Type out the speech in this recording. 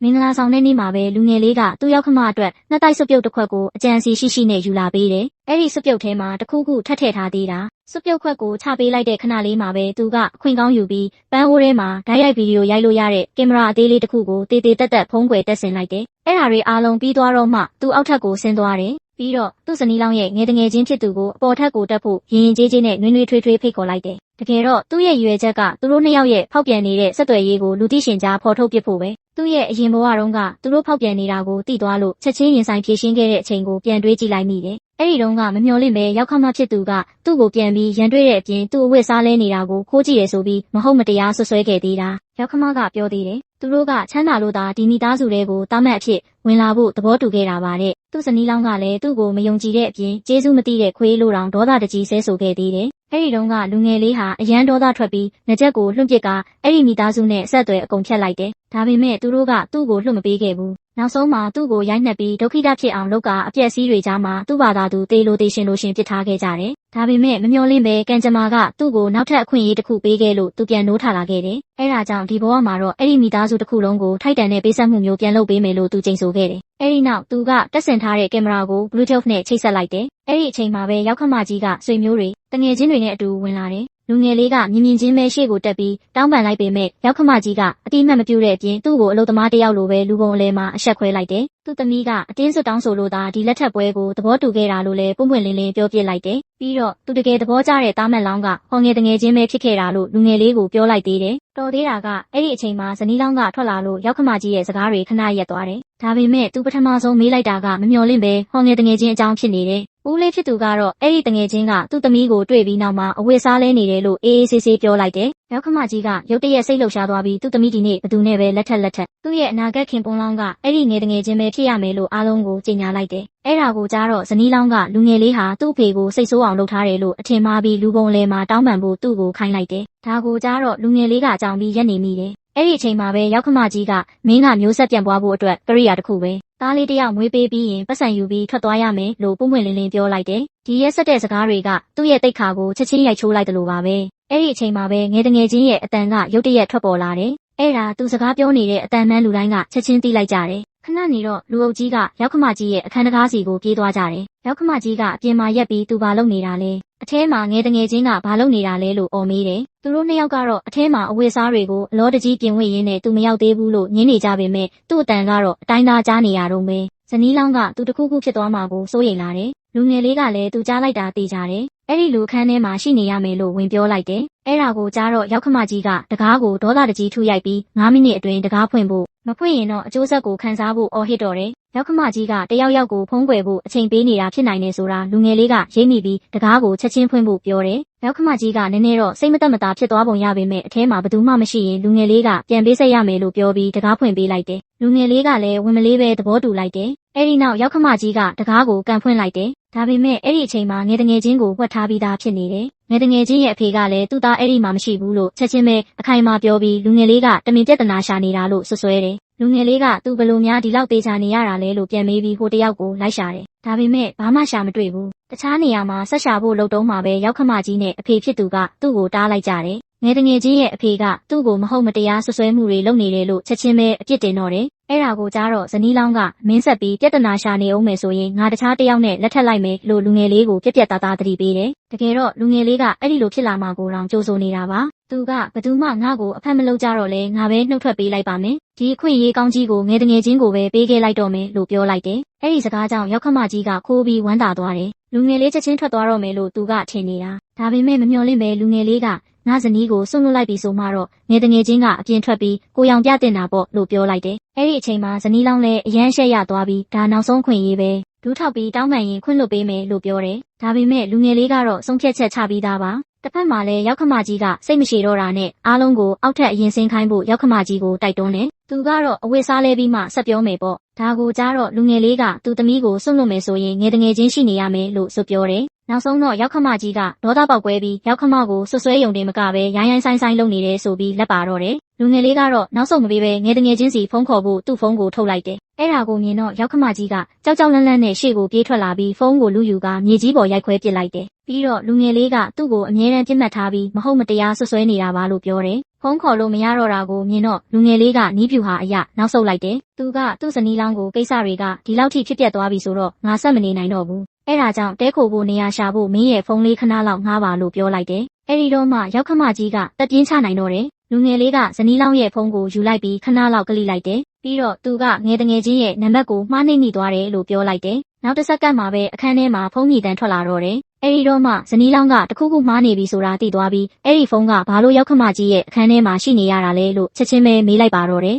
မင်္ဂလာဆောင်တဲ့နေ့မှာပဲလူငယ်လေးကသူ့ရောက်ခမအတွက်နှစ်တိုက်စွပ်ပြုတ်တစ်ခွက်ကိုအကြံစီရှိနဲ့ယူလာပေးတယ်။အဲ့ဒီစွပ်ပြုတ်ထဲမှာတစ်ခုခုထပ်ထည့်ထားသေးတာ။စွပ်ပြုတ်ခွက်ကိုချပေးလိုက်တဲ့ခဏလေးမှာပဲသူကအခွင့်ကောင်းယူပြီးပန်းအိုးထဲမှာဓာတ်ရိုက်ဗီဒီယိုရိုက်လို့ရတဲ့ကင်မရာအသေးလေးတစ်ခုကိုတေးတက်ဖုံးကွယ်တက်ဆင်လိုက်တယ်။အဲ့ဒါတွေအားလုံးပြီးသွားတော့မှသူအောက်ထပ်ကိုဆင်းသွားတယ်။ပြီးတော့သူ့ဇနီးလောင်းရဲ့ငယ်တငယ်ချင်းဖြစ်သူကိုအပေါ်ထပ်ကိုတက်ဖို့ရင်ကြေးနဲ့နွေးထွေးဖိတ်ခေါ်လိုက်တယ်။တကယ်တော့သူ့ရဲ့ရွယ်ချက်ကသူတို့နှစ်ယောက်ရဲ့ဖောက်ပြန်နေတဲ့ဆက်သွယ်ရေးကိုလူသိရှင်ကြားဖော်ထုတ်ပစ်ဖို့ပဲ။သူ့ရဲ့အရင်ဘဝတုန်းကသူတို့ဖောက်ပြန်နေတာကိုသိသွားလို့ချက်ချင်းရင်ဆိုင်ဖြေရှင်းခဲ့တဲ့အချိန်ကိုပြန်တွေးကြည့်လိုက်မိတယ်။အဲ့ဒီတုန်းကမမျှော်လင့်ပဲရောက်ခမဖြစ်သူကသူ့ကိုပြန်ပြီးရန်တွေးတဲ့အပြင်သူ့အဝတ်စားလဲနေတာကိုခိုးကြည့်ရဆိုပြီးမဟုတ်မတရားဆွဆွဲခဲ့သေးတာ။ရောက်ခမကပြောသေးတယ်။သူတို့ကချမ်းသာလို့သာဒီမိသားစုတွေကိုတားမှတ်အဖြစ်ဝင်လာဖို့သဘောတူခဲ့တာပါတဲ့။သူ့ဇနီးလောင်းကလည်းသူ့ကိုမယုံကြည်တဲ့အပြင်ကျေးဇူးမသိတဲ့ခွေးလိုတောင်ဒေါသတကြီးဆဲဆိုခဲ့သေးတယ်။အဲ့ဒီတုန်းကလူငယ်လေးဟာအရန်ဒေါသထွက်ပြီးငကြက်ကိုလွှင့်ပစ်ကအဲ့ဒီမိသားစုနဲ့ဆက်သွယ်အကုန်ဖြတ်လိုက်တယ်။ဒါပေမဲ့သူတို့ကသူ့ကိုလွှတ်မပေးခဲ့ဘူး။နောက်ဆုံးမှာသူ့ကိုရိုက်နှက်ပြီးဒုက္ခိတဖြစ်အောင်လုပ်ကအပြက်စီးတွေကြားမှာသူ့ဘာသာသူတေးလိုတေးရှင်လိုရှင်ပစ်ထားခဲ့ကြတယ်။ဒါပေမဲ့မမျှော်လင့်ပဲကံကြမ္မာကသူ့ကိုနောက်ထပ်အခွင့်အရေးတစ်ခုပေးခဲ့လို့သူပြန်နိုးထလာခဲ့တယ်။အဲ့ဒါကြောင့်ဒီဘဝမှာတော့အဲ့ဒီမိသားစုတစ်ခုလုံးကိုထိုက်တန်တဲ့ပေးဆက်မှုမျိုးပြန်လုပ်ပေးမယ်လို့သူကြိမ်ဆိုခဲ့တယ်။အဲ့ဒီနောက်သူကတက်ဆင်ထားတဲ့ကင်မရာကို Bluetooth နဲ့ချိတ်ဆက်လိုက်တယ်။အဲ့ဒီအချိန်မှာပဲရောက်ခမကြီးကဆွေမျိုးတွေတငယ်ချင်းတွေနဲ့အတူဝင်လာတယ်။လူငယ်လေးကမြင်ချင်းပဲရှေ့ကိုတက်ပြီးတောင်းပန်လိုက်ပေမဲ့ရောက်ခမကြီးကအတိအမှတ်မပြုတဲ့အပြင်သူ့ကိုအလုသမားတစ်ယောက်လိုပဲလူပုံအလဲမှာအဆက်ခွဲလိုက်တယ်။သူ့သမီးကအတင်းစွတ်တောင်းဆိုလို့သာဒီလက်ထပ်ပွဲကိုသဘောတူခဲ့တာလို့လည်းပွင့်ပွင့်လင်းလင်းပြောပြလိုက်တယ်။ပြီးတော့သူတကယ်သဘောကျတဲ့တားမက်လောင်းကဟောငယ်တငယ်ချင်းပဲဖြစ်ခဲ့တာလို့လူငယ်လေးကိုပြောလိုက်သေးတယ်။တော်သေးတာကအဲ့ဒီအချိန်မှာဇနီးလောင်းကထွက်လာလို့ရောက်ခမကြီးရဲ့စကားတွေခဏရက်သွားတယ်။ဒါပေမဲ့သူပထမဆုံးမေးလိုက်တာကမမျှော်လင့်ပဲဟောငယ်တငယ်ချင်းအကြောင်းဖြစ်နေတယ်။ဦးလေးဖြစ်သူကတော့အဲ့ဒီတငယ်ချင်းကသူ့သမီးကိုတွေ့ပြီးနောက်မှာအဝတ်စားလဲနေတယ်လို့အေးအေးဆေးဆေးပြောလိုက်တယ်။ရောက်ခမကြီးကရုတ်တရက်စိတ်လှုပ်ရှားသွားပြီးသူ့သမီးဒီနေ့ဘသူနဲ့ပဲလက်ထက်သူ့ရဲ့အနာဂတ်ခင်ပွန်းလောင်းကအဲ့ဒီငယ်တငယ်ချင်းပဲဖြစ်ရမယ်လို့အားလုံးကိုကြေညာလိုက်တယ်။အဲ့ဒါကိုကြားတော့ဇနီးလောင်းကလူငယ်လေးဟာသူ့အဖေကိုစိတ်ဆိုးအောင်လုပ်ထားတယ်လို့အထင်မှားပြီးလူပုံလဲမှာတောင်းပန်ဖို့သူ့ကိုခိုင်းလိုက်တယ်။ဒါကိုကြားတော့လူငယ်လေးကအကြောင်းပြီးရက်နေမိတယ်။အဲ့ဒီအချိန်မှာပဲရောက်ခမကြီးကမင်းကမျိုးဆက်ပြန်ပွားဖို့အတွက်ကရိယာတစ်ခုပဲသားလေးတစ်ယောက်မွေးပေးပြီးရင်ပတ်စံယူပြီးထွက်သွားရမယ်လို့ပွင့်ပွင့်လင်းလင်းပြောလိုက်တယ်။ဒီရက်ဆက်တဲ့စကားတွေကသူ့ရဲ့တိတ်ခါကိုချက်ချင်းရိုက်ချိုးလိုက်တယ်လို့ပါပဲ။အဲ့ဒီအချိန်မှာပဲငယ်တငယ်ချင်းရဲ့အတန်ကရုတ်တရက်ထွက်ပေါ်လာတယ်။အဲ့ဒါသူစကားပြောနေတဲ့အတန်မှန်းလူတိုင်းကချက်ချင်းသိလိုက်ကြတယ်။ခဏနေတော့လူအုပ်ကြီးကရောက်ခမကြီးရဲ့အခန်းတကားစီကိုပြေးသွားကြတယ်။ရောက်ခမကြီးကအပြင်မှာရက်ပြီးသူဘာလုပ်နေတာလဲ။အထဲမှာငယ်တငယ်ချင်းကဘာလုပ်နေတာလဲလို့အော်မေးတယ်။သူတို့နှစ်ယောက်ကတော့အထဲမှာအဝတ်စားတွေကိုအလောတကြီးပြင်ဝတ်ရင်းနဲ့သူမရောက်သေးဘူးလို့ညင်းနေကြပေမဲ့သူ့အတန်ကတော့အတိုင်းသားကြားနေရတော့မယ်။ဇနီးလောင်းကသူတခုခုဖြစ်သွားမှာကိုစိုးရိမ်လာတယ်။လူငယ်လေးကလည်းသူကြားလိုက်တာသိကြတယ်။အဲ့ဒီလူခန်းထဲမှာရှိနေရမယ်လို့ဝင်ပြောလိုက်တယ်။အဲ့ဒါကိုကြားတော့ရောက်ခမကြီးကတကားကိုဒေါသတကြီးထုရိုက်ပြီး9မိနစ်အတွင်းတကားဖွင့်ဖို့မဖွင့်ရင်တော့အကျိုးဆက်ကိုခံစားဖို့အော်ဟစ်တော်တယ်။ရောက်ခမကြီးကတယောက်ယောက်ကိုဖုံးကွယ်ဖို့အချိန်ပေးနေတာဖြစ်နိုင်နေဆိုတာလူငယ်လေးကရိပ်မိပြီးတကားကိုချက်ချင်းဖွင့်ဖို့ပြောတယ်။ရောက်ခမကြီးကနည်းနည်းတော့စိတ်မသက်မသာဖြစ်သွားပုံရပေမဲ့အထဲမှာဘယ်သူမှမရှိရင်လူငယ်လေးကပြန်ပေးဆက်ရမယ်လို့ပြောပြီးတကားဖွင့်ပေးလိုက်တယ်။လူငယ်လေးကလည်းဝင်မလေးပဲသဘောတူလိုက်တယ်။အဲ့ဒီနောက်ရောက်ခမကြီးကတကားကိုကန်ဖွင့်လိုက်တယ်။ဒါပေမဲ့အဲ့ဒီအချိန်မှာငယ်တငယ်ချင်းကိုဝှက်ထားပြီးသားဖြစ်နေတယ်။ငယ်တငယ်ချင်းရဲ့အဖေကလည်းသူ့သားအဲ့ဒီမှာမရှိဘူးလို့ချက်ချင်းပဲအခိုင်အမာပြောပြီးလူငယ်လေးကတမင်ပြဿနာရှာနေတာလို့ဆွဆွဲတယ်။လူငယ်လေးကသူဘလို့များဒီလောက်သေးချာနေရတာလဲလို့ပြန်မေးပြီးဟိုတယောက်ကိုလိုက်ရှာတယ်။ဒါပေမဲ့ဘာမှရှာမတွေ့ဘူး။တခြားနေရာမှာဆက်ရှာဖို့လုပ်တုံးမှာပဲရောက်ခမကြီးနဲ့အဖေဖြစ်သူကသူ့ကိုတားလိုက်ကြတယ်။ငယ်တငယ်ချင်းရဲ့အဖေကသူ့ကိုမဟုတ်မတရားဆွဆွဲမှုတွေလုပ်နေတယ်လို့ချက်ချင်းပဲအပြစ်တင်တော့တယ်။အဲ့ဒါကိုကြားတော့ဇနီးလောင်းကမင်းဆက်ပြီးပြဿနာရှာနေအောင်မယ်ဆိုရင်ငါတခြားတစ်ယောက်နဲ့လက်ထပ်လိုက်မယ်လို့လူငယ်လေးကိုပြက်ပြက်သားသားသတိပေးတယ်။တကယ်တော့လူငယ်လေးကအဲ့ဒီလိုဖြစ်လာမှာကိုတောင်ကြိုးဆိုနေတာပါ။သူကဘသူမှငါ့ကိုအဖက်မလုပ်ကြတော့လဲငါပဲနှုတ်ထွက်ပေးလိုက်ပါမယ်။ဒီအခွင့်အရေးကောင်းကြီးကိုငယ်တငယ်ချင်းကိုပဲပေးခဲ့လိုက်တော့မယ်လို့ပြောလိုက်တယ်။အဲ့ဒီစကားကြောင့်ရောက်ခမကြီးကခိုးပြီးဝမ်းသာသွားတယ်။လူငယ်လေးချက်ချင်းထွက်သွားတော့မယ်လို့သူကထင်နေတာ။ဒါပေမဲ့မမျှော်လင့်ပဲလူငယ်လေးကငါဇနီးကိုစွန့်လွတ်လိုက်ပြီဆိုမှတော့ငယ်တငယ်ချင်းကအပြင်ထွက်ပြီးကိုရောင်ပြတင်တာပေါ့လို့ပြောလိုက်တယ်။အဲ့ဒီအချိန်မှာဇနီးလောင်းလည်းအရန်ရှက်ရသွားပြီးဒါနောက်ဆုံးခွင့်ရေးပဲဒူးထောက်ပြီးတောင်းပန်ရင်ခွင့်လွတ်ပေးမယ်လို့ပြောတယ်။ဒါပေမဲ့လူငယ်လေးကတော့ဆုံးဖြတ်ချက်ချပြီးသားပါ။တစ်ဖက်မှာလည်းရောက်ခမကြီးကစိတ်မရှိတော့တာနဲ့အားလုံးကိုအောက်ထပ်အရင်ဆင်းခိုင်းဖို့ရောက်ခမကြီးကိုတိုက်တွန်းတယ်။သူကတော့အဝတ်စားလဲပြီးမှဆက်ပြောမယ်ပေါ့။ဒါကိုကြားတော့လူငယ်လေးကသူ့သမီးကိုစွန့်လွတ်မယ်ဆိုရင်ငယ်တငယ်ချင်းရှိနေရမယ်လို့ဆိုပြောတယ်။နောက်ဆုံးတော့ရောက်ခမကြီးကဒေါသပေါက်ကွဲပြီးရောက်ခမကိုဆွဆွဲယုံတင်မကပဲရိုင်းဆိုင်ဆိုင်လုပ်နေတယ်ဆိုပြီးလက်ပါတော့တယ်။လူငယ်လေးကတော့နောက်ဆုံးမပေးပဲငယ်တငယ်ချင်းစီဖုန်းခေါ်ဖို့သူ့ဖုန်းကိုထုတ်လိုက်တယ်။အဲ့ဒါကိုမြင်တော့ရောက်ခမကြီးကကြောက်ကြောက်လန့်လန့်နဲ့ရှေ့ကိုပြေးထွက်လာပြီးဖုန်းကိုလူယူကမြေကြီးပေါ်ရိုက်ခွဲပစ်လိုက်တယ်။ပြီးတော့လူငယ်လေးကသူ့ကိုအမြဲတမ်းပြစ်မှတ်ထားပြီးမဟုတ်မတရားဆွဆွဲနေတာပါလို့ပြောတယ်။ ဖုန်းခေါ်လို့မရတော့တာကိုမြင်တော့လူငယ်လေးကနီးပြူဟာအရနောက်ဆုတ်လိုက်တယ်။သူကသူ့ဇနီးလောင်းကိုကိစ္စတွေကဒီလောက်ထိဖြစ်ပျက်သွားပြီဆိုတော့ငါဆက်မနေနိုင်တော့ဘူး။အဲ့ဒါကြောင့်တဲခိုဖို့နေရာရှာဖို့မင်းရဲ့ဖုန်းလေးခဏလောက်ငှားပါလို့ပြောလိုက်တယ်။အဲ့ဒီတော့မှရောက်ခမကြီးကတက်ပြင်းချနိုင်တော့တယ်။လူငယ်လေးကဇနီးလောင်းရဲ့ဖုန်းကိုယူလိုက်ပြီးခဏလောက်ကလိလိုက်တယ်။ပြီးတော့သူကငယ်တငယ်ချင်းရဲ့နံပါတ်ကိုမှားနှိမ့်မိသွားတယ်လို့ပြောလိုက်တယ်။နောက်တစ်စက္ကန့်မှာပဲအခန်းထဲမှာဖုန်းမြည်တမ်းထွက်လာတော့တယ်။အဲ့ဒီတော့မှဇနီးလောင်းကတခုခုမှားနေပြီဆိုတာသိသွားပြီးအဲ့ဒီဖုန်းကဘာလို့ရောက်ခမကြီးရဲ့အခန်းထဲမှာရှိနေရတာလဲလို့ချက်ချင်းပဲမေးလိုက်ပါတော့တယ်